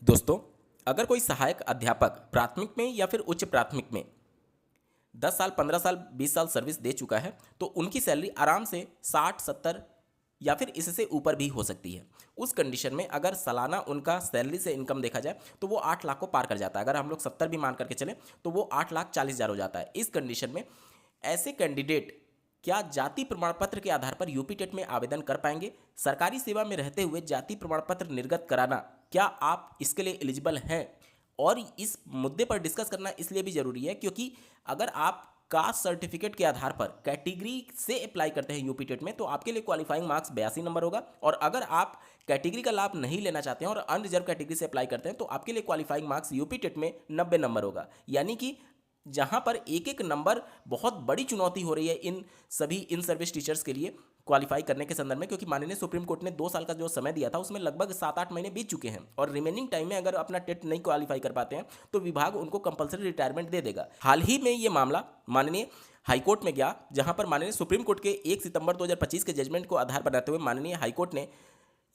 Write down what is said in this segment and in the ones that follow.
दोस्तों, अगर कोई सहायक अध्यापक प्राथमिक में या फिर उच्च प्राथमिक में 10 साल, 15 साल, 20 साल सर्विस दे चुका है, तो उनकी सैलरी आराम से 60, 70 या फिर इससे ऊपर भी हो सकती है। उस कंडीशन में अगर सालाना उनका सैलरी से इनकम देखा जाए तो वो 8 लाख को पार कर जाता है। अगर हम लोग 70 भी मान करके चलें तो वो 8,40,000 हो जाता है। इस कंडीशन में ऐसे कैंडिडेट क्या जाति प्रमाण पत्र के आधार पर यूपी टेट में आवेदन कर पाएंगे? सरकारी सेवा में रहते हुए जाति प्रमाण पत्र निर्गत कराना, क्या आप इसके लिए एलिजिबल हैं? और इस मुद्दे पर डिस्कस करना इसलिए भी जरूरी है क्योंकि अगर आप कास्ट सर्टिफिकेट के आधार पर कैटेगरी से अप्लाई करते हैं यूपी टेट में तो आपके लिए क्वालिफाइंग मार्क्स 82 नंबर होगा। और अगर आप कैटेगरी का लाभ नहीं लेना चाहते हैं और अनरिजर्व कैटेगरी से अप्लाई करते हैं तो आपके लिए क्वालिफाइंग मार्क्स यूपी टेट में 90 नंबर होगा। यानी कि जहां पर एक एक नंबर बहुत बड़ी चुनौती हो रही है इन सभी इन सर्विस टीचर्स के लिए क्वालिफाई करने के संदर्भ में, क्योंकि माननीय सुप्रीम कोर्ट ने 2 साल का जो समय दिया था उसमें लगभग 7-8 महीने बीत चुके हैं और रिमेनिंग टाइम में अगर अपना टेट नहीं क्वालिफाई कर पाते हैं तो विभाग उनको कंपलसरी रिटायरमेंट दे देगा। हाल ही में ये मामला माननीय हाईकोर्ट में गया, जहां पर माननीय सुप्रीम कोर्ट के 1 सितंबर 2025 के जजमेंट को आधार बनाते हुए माननीय हाईकोर्ट ने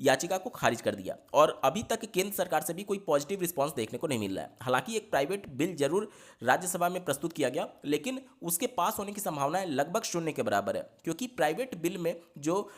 याचिका को खारिज कर दिया और अभी तक केंद्र सरकार से भी कोई पॉजिटिव रिस्पांस देखने को नहीं मिल रहा है। हालांकि एक प्राइवेट बिल जरूर राज्यसभा में प्रस्तुत किया गया, लेकिन उसके पास होने की संभावना लगभग शून्य के बराबर है, क्योंकि प्राइवेट बिल में जो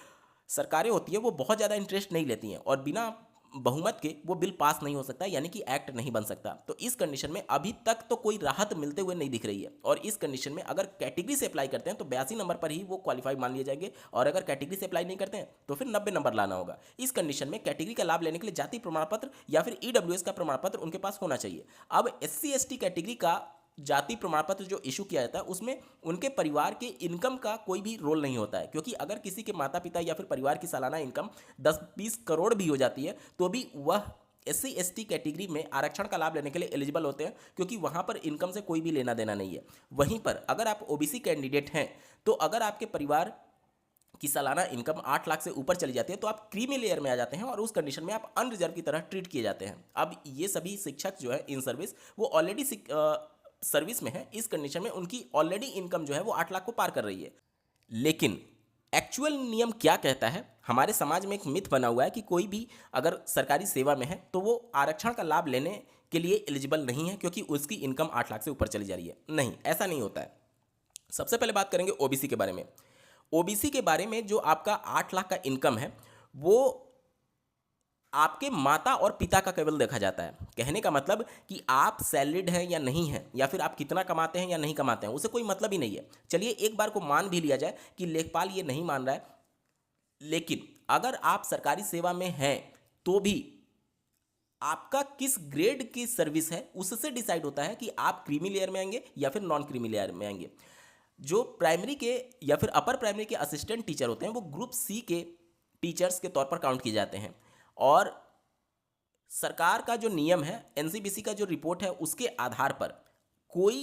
सरकारें होती है वो बहुत ज़्यादा इंटरेस्ट नहीं लेती हैं और बिना बहुमत के वो बिल पास नहीं हो सकता, यानी कि एक्ट नहीं बन सकता। तो इस कंडीशन में अभी तक तो कोई राहत मिलते हुए नहीं दिख रही है और इस कंडीशन में अगर कैटेगरी से अप्लाई करते हैं तो 82 नंबर पर ही वो क्वालिफाई मान लिए जाएंगे और अगर कैटेगरी से अप्लाई नहीं करते हैं तो फिर 90 नंबर लाना होगा। इस कंडीशन में कैटेगरी का लाभ लेने के लिए जाति प्रमाण पत्र या फिर ईडब्ल्यूएस का प्रमाण पत्र उनके पास होना चाहिए। अब SC/ST कैटेगरी का जाति प्रमाण पत्र जो इशू किया जाता है उसमें उनके परिवार के इनकम का कोई भी रोल नहीं होता है, क्योंकि अगर किसी के माता पिता या फिर परिवार की सालाना इनकम 10-20 करोड़ भी हो जाती है तो भी वह SC/ST कैटेगरी में आरक्षण का लाभ लेने के लिए एलिजिबल होते हैं, क्योंकि वहां पर इनकम से कोई भी लेना देना नहीं है। वहीं पर अगर आप OBC कैंडिडेट हैं तो अगर आपके परिवार की सालाना इनकम 8 लाख से ऊपर चली जाती है तो आप क्रीमी लेयर में आ जाते हैं और उस कंडीशन में आप अनरिजर्व की तरह ट्रीट किए जाते हैं। अब ये सभी शिक्षक जो है इन सर्विस वो ऑलरेडी सर्विस में है। इस कंडीशन में उनकी ऑलरेडी इनकम जो है वो 8 लाख को पार कर रही है। लेकिन एक्चुअल नियम क्या कहता है? हमारे समाज में एक मिथ बना हुआ है कि कोई भी अगर सरकारी सेवा में है तो वो आरक्षण का लाभ लेने के लिए एलिजिबल नहीं है क्योंकि उसकी इनकम 8 लाख से ऊपर चली जा रही है। नहीं, ऐसा नहीं होता है। सबसे पहले बात करेंगे OBC के बारे में। OBC के बारे में जो आपका 8 लाख का इनकम है वो आपके माता और पिता का केवल देखा जाता है। कहने का मतलब कि आप सैलरीड हैं या नहीं हैं या फिर आप कितना कमाते हैं या नहीं कमाते हैं, उसे कोई मतलब ही नहीं है। चलिए एक बार को मान भी लिया जाए कि लेखपाल ये नहीं मान रहा है, लेकिन अगर आप सरकारी सेवा में हैं तो भी आपका किस ग्रेड की सर्विस है उससे डिसाइड होता है कि आप क्रीमी लेयर में आएंगे या फिर नॉन क्रीमी लेयर में आएंगे। जो प्राइमरी के या फिर अपर प्राइमरी के असिस्टेंट टीचर होते हैं वो ग्रुप C के टीचर्स के तौर पर काउंट किए जाते हैं और सरकार का जो नियम है, NCBC का जो रिपोर्ट है, उसके आधार पर कोई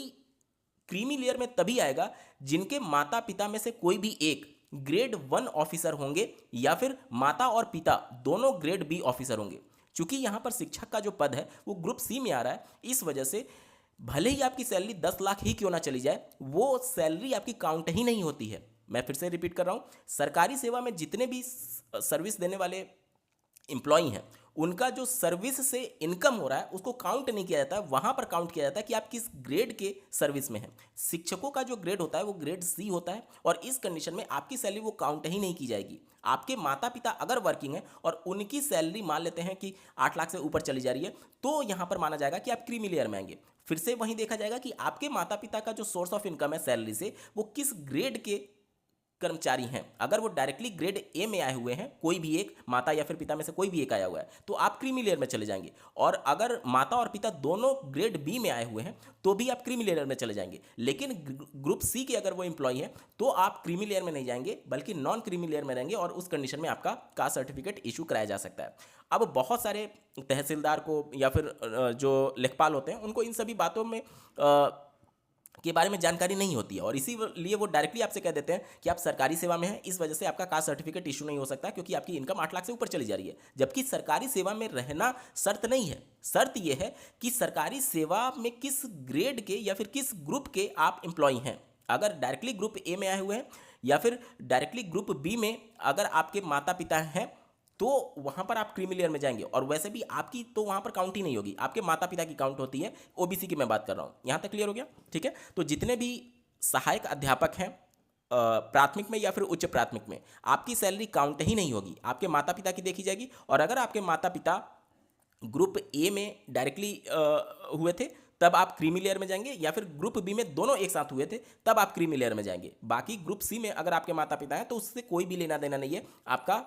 क्रीमी लेयर में तभी आएगा जिनके माता पिता में से कोई भी एक ग्रेड 1 ऑफिसर होंगे या फिर माता और पिता दोनों ग्रेड B ऑफिसर होंगे। चूंकि यहां पर शिक्षक का जो पद है वो ग्रुप C में आ रहा है, इस वजह से भले ही आपकी सैलरी 10 लाख ही क्यों ना चली जाए, वो सैलरी आपकी काउंट ही नहीं होती है। मैं फिर से रिपीट कर रहा हूं, सरकारी सेवा में जितने भी सर्विस देने वाले एम्प्लॉई हैं उनका जो सर्विस से इनकम हो रहा है उसको काउंट नहीं किया जाता है। वहां पर काउंट किया जाता है कि आप किस ग्रेड के सर्विस में हैं। शिक्षकों का जो ग्रेड होता है वो ग्रेड C होता है और इस कंडीशन में आपकी सैलरी वो काउंट ही नहीं की जाएगी। आपके माता पिता अगर वर्किंग है और उनकी सैलरी मान लेते हैं कि 8 लाख से ऊपर चली जा रही है तो यहां पर माना जाएगा कि आप क्रीमी लेयर में आएंगे। फिर से वहीं देखा जाएगा कि आपके माता पिता का जो सोर्स ऑफ इनकम है सैलरी से वो किस ग्रेड के कर्मचारी हैं। अगर वो डायरेक्टली ग्रेड A में आए हुए हैं, कोई भी एक माता या फिर पिता में से कोई भी एक आया हुआ है, तो आप क्रीमी लेयर में चले जाएंगे। और अगर माता और पिता दोनों ग्रेड B में आए हुए हैं तो भी आप क्रीमी लेयर में चले जाएंगे। लेकिन ग्रुप C के अगर वो एम्प्लॉई हैं तो आप क्रीमी लेयर में नहीं जाएंगे बल्कि नॉन क्रीमी लेयर में रहेंगे और उस कंडीशन में आपका कास्ट सर्टिफिकेट इशू कराया जा सकता है। अब बहुत सारे तहसीलदार को या फिर जो लेखपाल होते हैं उनको इन सभी बातों में के बारे में जानकारी नहीं होती है और इसीलिए वो डायरेक्टली आपसे कह देते हैं कि आप सरकारी सेवा में हैं, इस वजह से आपका कास्ट सर्टिफिकेट इशू नहीं हो सकता क्योंकि आपकी इनकम 8 लाख से ऊपर चली जा रही है। जबकि सरकारी सेवा में रहना शर्त नहीं है। शर्त यह है कि सरकारी सेवा में किस ग्रेड के या फिर किस ग्रुप के आप एम्प्लॉय हैं। अगर डायरेक्टली ग्रुप A में आए हुए हैं या फिर डायरेक्टली ग्रुप B में अगर आपके माता पिता हैं तो वहाँ पर आप क्रीमी लेयर में जाएंगे। और वैसे भी आपकी तो वहाँ पर काउंट ही नहीं होगी, आपके माता पिता की काउंट होती है, ओबीसी की मैं बात कर रहा हूँ। यहाँ तक क्लियर हो गया? ठीक है। तो जितने भी सहायक अध्यापक हैं प्राथमिक में या फिर उच्च प्राथमिक में, आपकी सैलरी काउंट ही नहीं होगी, आपके माता पिता की देखी जाएगी। और अगर आपके माता पिता ग्रुप ए में डायरेक्टली हुए थे तब आप क्रीमी लेयर में जाएंगे, या फिर ग्रुप बी में दोनों एक साथ हुए थे तब आप क्रीमी लेयर में जाएंगे। बाकी ग्रुप सी में अगर आपके माता पिता हैं तो उससे कोई भी लेना देना नहीं है, आपका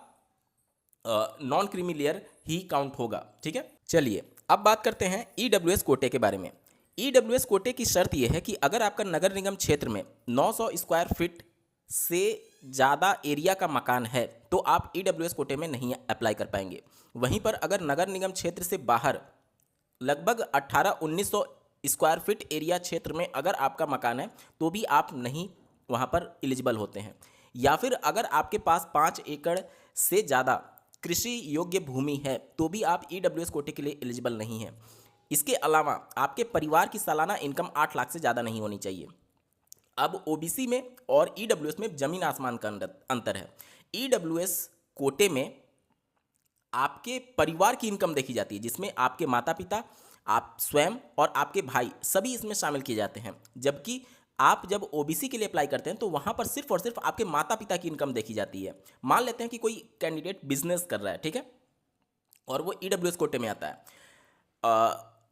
नॉन क्रीमी लेयर ही काउंट होगा। ठीक है। चलिए अब बात करते हैं ईडब्ल्यूएस कोटे के बारे में। ईडब्ल्यूएस कोटे की शर्त यह है कि अगर आपका नगर निगम क्षेत्र में 900 स्क्वायर फीट से ज़्यादा एरिया का मकान है तो आप ईडब्ल्यूएस कोटे में नहीं अप्लाई कर पाएंगे। वहीं पर अगर नगर निगम क्षेत्र से बाहर लगभग 1800-1900 स्क्वायर फीट एरिया क्षेत्र में अगर आपका मकान है तो भी आप नहीं वहाँ पर एलिजिबल होते हैं। या फिर अगर आपके पास 5 एकड़ से ज़्यादा कृषि योग्य भूमि है तो भी आप ईडब्ल्यूएस कोटे के लिए एलिजिबल नहीं हैं। इसके अलावा आपके परिवार की सालाना इनकम 8 लाख से ज़्यादा नहीं होनी चाहिए। अब ओबीसी में और ईडब्ल्यूएस में जमीन आसमान का अंतर है। ईडब्ल्यूएस कोटे में आपके परिवार की इनकम देखी जाती है, जिसमें आपके माता पिता, आप स्वयं और आपके भाई सभी इसमें शामिल किए जाते हैं। जबकि आप जब ओबीसी के लिए अप्लाई करते हैं तो वहाँ पर सिर्फ और सिर्फ आपके माता पिता की इनकम देखी जाती है। मान लेते हैं कि कोई कैंडिडेट बिजनेस कर रहा है, ठीक है, और वो ईडब्ल्यूएस कोटे में आता है,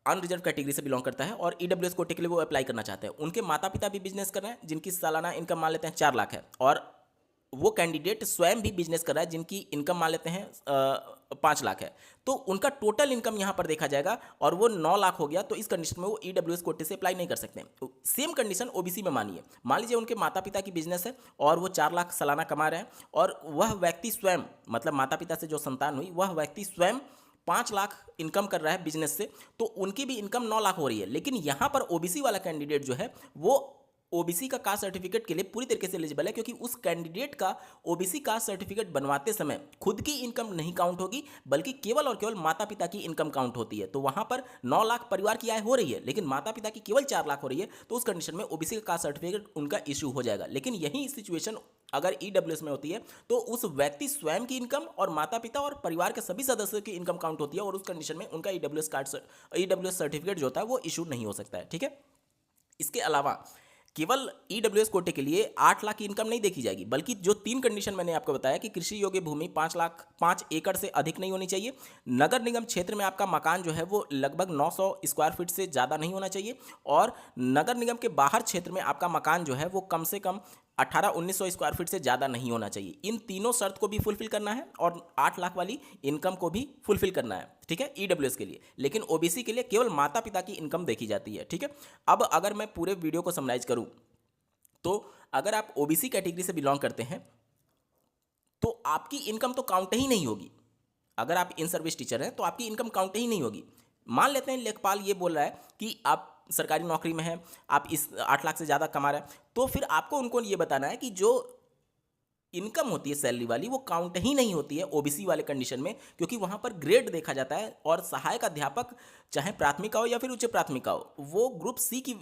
अनरिजर्व कैटेगरी से बिलोंग करता है और ईडब्ल्यूएस कोटे के लिए वो अप्लाई करना चाहते हैं। उनके माता पिता भी बिजनेस कर रहे हैं जिनकी सालाना इनकम मान लेते हैं 4 लाख है, और वो कैंडिडेट स्वयं भी बिजनेस कर रहा है जिनकी इनकम मान लेते हैं 5 लाख है। तो उनका टोटल इनकम यहाँ पर देखा जाएगा और वो 9 लाख हो गया। तो इस कंडीशन में वो ईडब्ल्यूएस कोटे से अप्लाई नहीं कर सकते। तो सेम कंडीशन ओबीसी में मानिए, मान लीजिए उनके माता पिता की बिजनेस है और वो 4 लाख सालाना कमा रहे हैं, और वह व्यक्ति स्वयं, मतलब माता पिता से जो संतान हुई वह व्यक्ति स्वयं 5 लाख इनकम कर रहा है बिजनेस से, तो उनकी भी इनकम 9 लाख हो रही है। लेकिन यहाँ पर ओबीसी वाला कैंडिडेट जो है वो ओबीसी का कास्ट सर्टिफिकेट के लिए पूरी तरीके से एलिजिबल है, क्योंकि उस कैंडिडेट का ओबीसी कास्ट सर्टिफिकेट बनवाते समय खुद की इनकम नहीं काउंट होगी, बल्कि केवल और केवल माता पिता की इनकम काउंट होती है। तो वहां पर 9 लाख परिवार की आय हो रही है लेकिन माता पिता की केवल 4 लाख हो रही है, तो उस कंडीशन में ओबीसी का कास्ट सर्टिफिकेट उनका इश्यू हो जाएगा। लेकिन यही सिचुएशन अगर ईडब्ल्यूएस में होती है तो उस व्यक्ति स्वयं की इनकम और माता पिता और परिवार के सभी सदस्यों की इनकम काउंट होती है, और उस कंडीशन में उनका ईडब्ल्यूएस सर्टिफिकेट जो होता है वो इशू नहीं हो सकता है। ठीक है। इसके अलावा केवल ईडब्ल्यूएस कोटे के लिए 8 लाख की इनकम नहीं देखी जाएगी, बल्कि जो 3 कंडीशन मैंने आपको बताया कि कृषि योग्य भूमि 5 एकड़ से अधिक नहीं होनी चाहिए, नगर निगम क्षेत्र में आपका मकान जो है वो लगभग 900 स्क्वायर फीट से ज़्यादा नहीं होना चाहिए, और नगर निगम के बाहर क्षेत्र में आपका मकान जो है वो कम से कम 1800-1900 स्क्वायर फीट से ज़्यादा नहीं होना चाहिए। इन तीनों शर्त को भी फुलफिल करना है और 8 लाख वाली इनकम को भी फुलफिल करना है। ठीक है, ईडब्ल्यूएस के लिए। लेकिन ओबीसी के लिए केवल माता पिता की इनकम देखी जाती है। ठीक है। अब अगर मैं पूरे वीडियो को समराइज करूं तो अगर आप ओबीसी कैटेगरी से बिलोंग करते हैं तो आपकी इनकम तो काउंट ही नहीं होगी। अगर आप इन सर्विस टीचर हैं तो आपकी इनकम काउंट ही नहीं होगी। मान लेते हैं लेखपाल ये बोल रहा है कि आप सरकारी नौकरी में हैं, आप इस 8 लाख से ज़्यादा कमा रहे हैं, तो फिर आपको उनको ये बताना है कि जो इनकम होती है सैलरी वाली वो काउंट ही नहीं होती है ओबीसी वाले कंडीशन में, क्योंकि वहाँ पर ग्रेड देखा जाता है, और सहायक अध्यापक चाहे प्राथमिक का हो या फिर उच्च प्राथमिक का हो वो ग्रुप सी की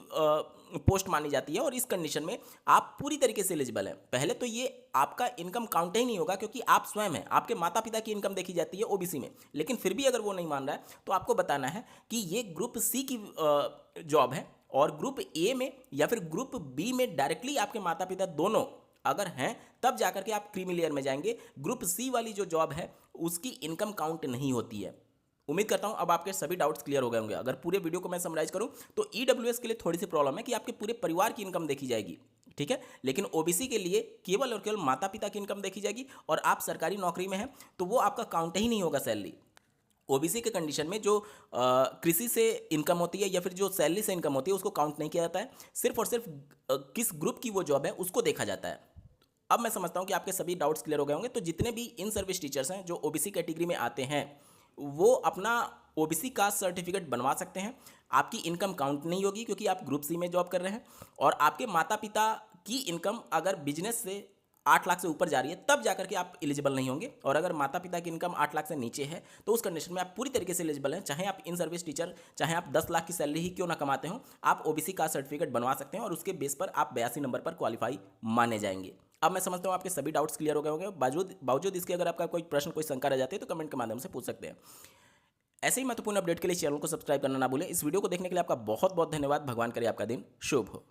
पोस्ट मानी जाती है, और इस कंडीशन में आप पूरी तरीके से एलिजिबल हैं। पहले तो ये आपका इनकम काउंट ही नहीं होगा क्योंकि आप स्वयं हैं, आपके माता पिता की इनकम देखी जाती है ओबीसी में। लेकिन फिर भी अगर वो नहीं मान रहा है तो आपको बताना है कि ये ग्रुप सी की जॉब है, और ग्रुप ए में या फिर ग्रुप बी में डायरेक्टली आपके माता पिता दोनों अगर हैं तब जाकर के आप क्रीमी लेयर में जाएंगे। ग्रुप सी वाली जो जॉब है उसकी इनकम काउंट नहीं होती है। उम्मीद करता हूं अब आपके सभी डाउट्स क्लियर हो गए होंगे। अगर पूरे वीडियो को मैं समराइज करूं तो ईडब्ल्यूएस के लिए थोड़ी सी प्रॉब्लम है कि आपके पूरे परिवार की इनकम देखी जाएगी, ठीक है, लेकिन ओबीसी के लिए केवल और केवल माता पिता की इनकम देखी जाएगी, और आप सरकारी नौकरी में हैं तो वो आपका काउंट ही नहीं होगा सैलरी। ओबीसी के कंडीशन में जो कृषि से इनकम होती है या फिर जो सैलरी से इनकम होती है उसको काउंट नहीं किया जाता है, सिर्फ और सिर्फ किस ग्रुप की वो जॉब है उसको देखा जाता है। अब मैं समझता हूं कि आपके सभी डाउट्स क्लियर हो गए होंगे। तो जितने भी इन सर्विस टीचर्स हैं जो ओबीसी कैटेगरी में आते हैं वो अपना ओबीसी कास्ट सर्टिफिकेट बनवा सकते हैं। आपकी इनकम काउंट नहीं होगी क्योंकि आप ग्रुप सी में जॉब कर रहे हैं, और आपके माता पिता की इनकम अगर बिजनेस से 8 लाख से ऊपर जा रही है तब जाकर के आप एलिजिबल नहीं होंगे, और अगर माता पिता की इनकम 8 लाख से नीचे है तो उस कंडीशन में आप पूरी तरीके से एलिजिबल हैं। चाहे आप इन सर्विस टीचर, चाहे आप 10 लाख की सैलरी ही क्यों ना कमाते हो, आप ओबीसी कास्ट सर्टिफिकेट बनवा सकते हैं और उसके बेस पर आप 82 नंबर पर क्वालिफाई माने जाएंगे। अब मैं समझता हूँ आपके सभी डाउट्स क्लियर हो गए होंगे। बावजूद इसके अगर आपका कोई प्रश्न, कोई शंका रह जाती है तो कमेंट के माध्यम से पूछ सकते हैं। ऐसे ही महत्वपूर्ण अपडेट के लिए चैनल को सब्सक्राइब करना ना भूलें। इस वीडियो को देखने के लिए आपका बहुत बहुत धन्यवाद। भगवान करे आपका दिन शुभ हो।